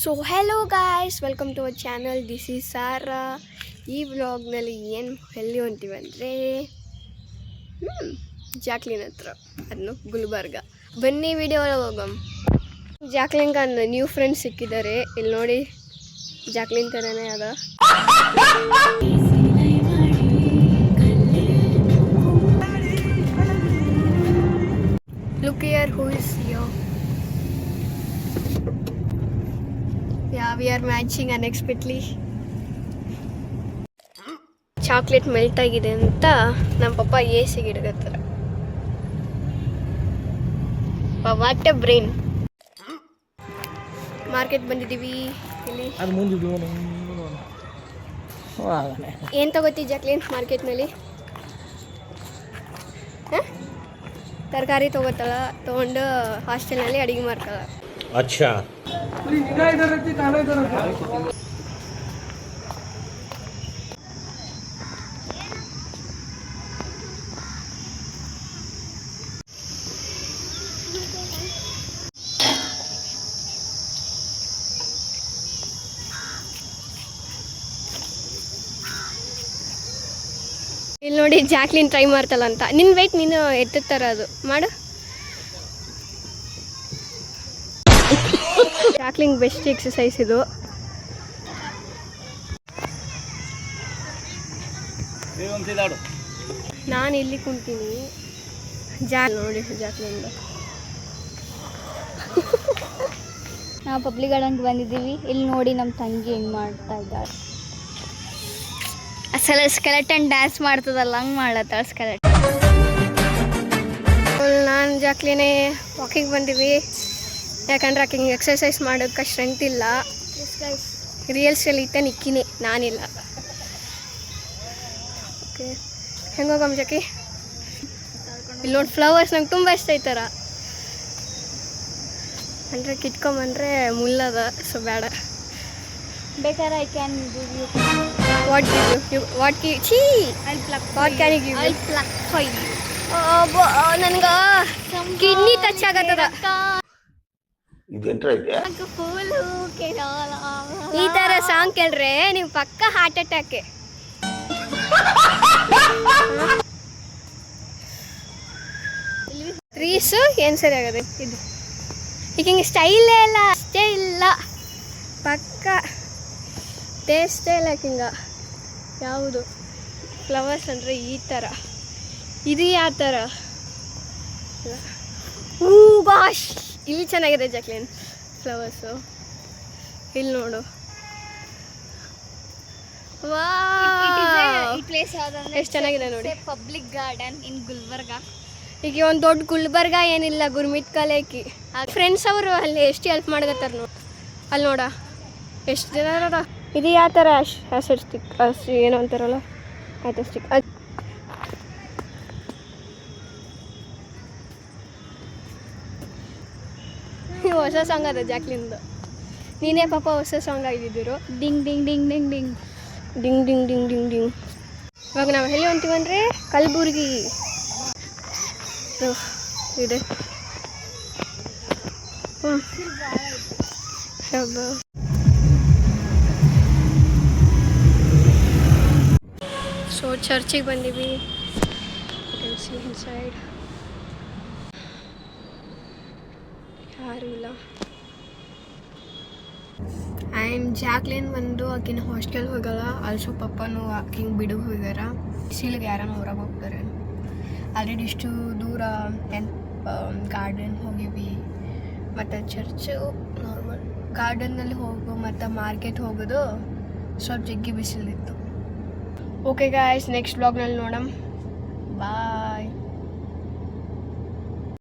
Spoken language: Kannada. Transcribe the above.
So hello guys, welcome to our channel. This is Sara. ಈ ವ್ಲಾಗ್ನಲ್ಲಿ ಏನು ಎಲ್ಲಿ ಹೊಂತೀವಿ ಅಂದರೆ ಜಾಕ್ಲಿನ್ ಹತ್ರ, ಅದನ್ನು ಗುಲ್ಬರ್ಗ. ಬನ್ನಿ ವಿಡಿಯೋ ಒಳಗೆ ಹೋಗಮ್. ಜಾಕ್ಲಿನ್ಗೆ ನ್ಯೂ ಫ್ರೆಂಡ್ಸ್ ಸಿಕ್ಕಿದ್ದಾರೆ. ಇಲ್ಲಿ ನೋಡಿ, ಜಾಕ್ಲಿನ್ ಥರನೇ ಅದ. Look here, who is here? Yeah, we are matching unexpectedly. Chocolate melt ಆಗಿದೆ ಅಂತ ನಮ್ಮ ಪಪ್ಪ ಎಸಿಗೆ ಇಡಕತ್ತಾರ. What a brain. ಮಾರ್ಕೆಟ್ ಬಂದಿದ್ದೀವಿ. ಇಲ್ಲಿ ಏನು ತಗೋತಿ ಜಾಕ್ಲಿನ್ ಮಾರ್ಕೆಟ್ನಲ್ಲಿ? ತರಕಾರಿ ತಗೋತಾಳ, ತೊಗೊಂಡು ಹಾಸ್ಟೆಲ್ನಲ್ಲಿ ಅಡುಗೆ ಮಾಡ್ತಾಳ. अच्छा ಇಲ್ಲಿ ನೋಡಿ, ಜಾಕ್ಲಿನ್ ಟ್ರೈ ಮಾಡ್ತಾಳ ಅಂತ. ನಿನ್ನ ವೆಯ್ಟ್ ನೀನು ಎತ್ತುತ್ತಾರ ಅದು ಮಾಡು. ಜಾಕ್ಲಿನ್ ಬೆಸ್ಟ್ ಎಕ್ಸಸೈಸ್ ಇದು. ನಾನು ಇಲ್ಲಿ ಕುಂತೀನಿ, ನೋಡಿ ಜಾಕ್ಲಿನ್. ನಾವು ಪಬ್ಲಿಕ್ ಗಾರ್ಡನ್ಗೆ ಬಂದಿದ್ದೀವಿ. ಇಲ್ಲಿ ನೋಡಿ ನಮ್ಮ ತಂಗಿ ಹೆಂಗೆ ಮಾಡ್ತಾ ಇದ್ದಾಳೆ. ಅಸಲ ಸ್ಕೆಲೆಟನ್ ಡ್ಯಾನ್ಸ್ ಮಾಡ್ತದಲ್ಲ, ಹಂಗೆ ಮಾಡ್ಲತ್ತಾಳ ಸ್ಕೆಲೆಟನ್. ನಾನು ಜಾಕ್ಲಿನೇ ವಾಕಿಂಗ್ ಬಂದೀವಿ. ಯಾಕಂದ್ರೆ ಆಕಿಂಗೆ ಎಕ್ಸಸೈಸ್ ಮಾಡೋಕ್ಕೆ ಸ್ಟ್ರೆಂತ್ ಇಲ್ಲ. ರಿಯಲ್ಸಲ್ಲಿ ಇತ್ತ ನಿಕ್ಕಿನಿ, ನಾನಿಲ್ಲ. ಓಕೆ, ಹೆಂಗೆ ಹೋಗಮ್ಮ ಜಾಕಿ? ಇಲ್ಲಿ ನೋಡಿ, ಫ್ಲವರ್ಸ್ ನಂಗೆ ತುಂಬ ಇಷ್ಟ ಐತಾರ. ಅಂದರೆ ಕಿತ್ಕೊಂಬಂದ್ರೆ ಮುಲ್ಲದ, ಸೊ ಬೇಡ. ಬೇಕಾದ್ರೆ I can give you. What give you? What ಗಿ ಛೀ, what can you give? I pluck for you. ನನಗೆ ಕಿಡ್ನಿ ಟಚ್ ಆಗತ್ತದ. ಈ ಥರ ಸಾಂಗ್ ಕೇಳ್ರೆ ನೀವು ಪಕ್ಕ ಹಾರ್ಟ್ ಅಟ್ಯಾಕ್. ರೀಸು ಏನು ಸರಿ ಆಗದೆ ಇದು. ಈಗ ಹಿಂಗೆ ಸ್ಟೈಲೇ ಇಲ್ಲ, ಅಷ್ಟೇ ಇಲ್ಲ, ಪಕ್ಕ ಟೇಸ್ಟೇ ಇಲ್ಲ ಹಿಂಗ. ಯಾವುದು ಫ್ಲವರ್ಸ್ ಅಂದರೆ ಈ ಥರ, ಇದು ಯಾವ ಥರ? ಗಾಶ್, ಇಲ್ಲಿ ಚೆನ್ನಾಗಿದೆ ಜಾಕ್ಲಿನ್ ಫ್ಲವರ್ಸು. ಇಲ್ಲಿ ನೋಡು, ಎಷ್ಟು ಚೆನ್ನಾಗಿದೆ ನೋಡಿ. ಪಬ್ಲಿಕ್ ಗಾರ್ಡನ್ ಇನ್ ಗುಲ್ಬರ್ಗ. ಈಗ ಒಂದು ದೊಡ್ಡ ಗುಲ್ಬರ್ಗ ಏನಿಲ್ಲ, ಗುರ್ಮಿತ್ ಕಾಲೇಕಿ. ಫ್ರೆಂಡ್ಸ್ ಅವರು ಅಲ್ಲಿ ಎಷ್ಟು ಹೆಲ್ಪ್ ಮಾಡಕತ್ತಾರ ನೋಡಿ. ಅಲ್ಲಿ ನೋಡ ಎಷ್ಟು ಜನ ಅದ. ಇದು ಯಾವ ಥರ ಆ್ಯಸಿಡ್ ಸ್ಟಿಕ್, ಏನೋ ಅಂತಾರಲ್ಲ, ಆಯ್ತು ಸ್ಟಿಕ್. ಹೊಸ ಸಾಂಗ್ ಅದ ಜಾಕ್ಲಿನ್ದು. ನೀನೇ ಪಾಪ ಹೊಸ ಸಾಂಗ್ ಆಗಿದ್ದಿರು. Ding ding ding ding ding ding ding ding ding ding. ಇವಾಗ ನಾವು ಎಲ್ಲಿ ಹೊಂತೀವಂದರೆ ಕಲಬುರ್ಗಿ ಇದೆ. ಸೊ ಚರ್ಚಿಗೆ ಬಂದೀವಿ. ಇನ್ಸೈಡ್ ಯಾರೂ ಇಲ್ಲ. ಆ್ಯಂಡ್ ಜಾಕ್ಲಿನ್ ಬಂದು ಆಕಿನ ಹಾಸ್ಟೆಲ್ ಹೋಗಲ್ಲ. ಆಲ್ಸೋ ಪಪ್ಪನೂ ಆಕಿಂಗೆ ಬಿಡು ಹೋಗ್ಯಾರ. ಸಿಲ್ಗೆ ಯಾರನ್ನ ಹೊರಗೆ ಹೋಗ್ತಾರೆ. ಆಲ್ರೆಡಿ ಇಷ್ಟು ದೂರ ಗಾರ್ಡನ್ ಹೋಗಿವಿ, ಮತ್ತು ಚರ್ಚು ನಾರ್ಮಲ್. ಗಾರ್ಡನ್ನಲ್ಲಿ ಹೋಗು ಮತ್ತು ಮಾರ್ಕೆಟ್ ಹೋಗೋದು ಸ್ವಲ್ಪ ಜಗ್ಗಿ ಬಿಸಿಲಿತ್ತು. ಓಕೆ ಗಾಯ್ಸ್, ನೆಕ್ಸ್ಟ್ ಬ್ಲಾಗ್ನಲ್ಲಿ ನೋಡಮ್. ಬಾಯ್.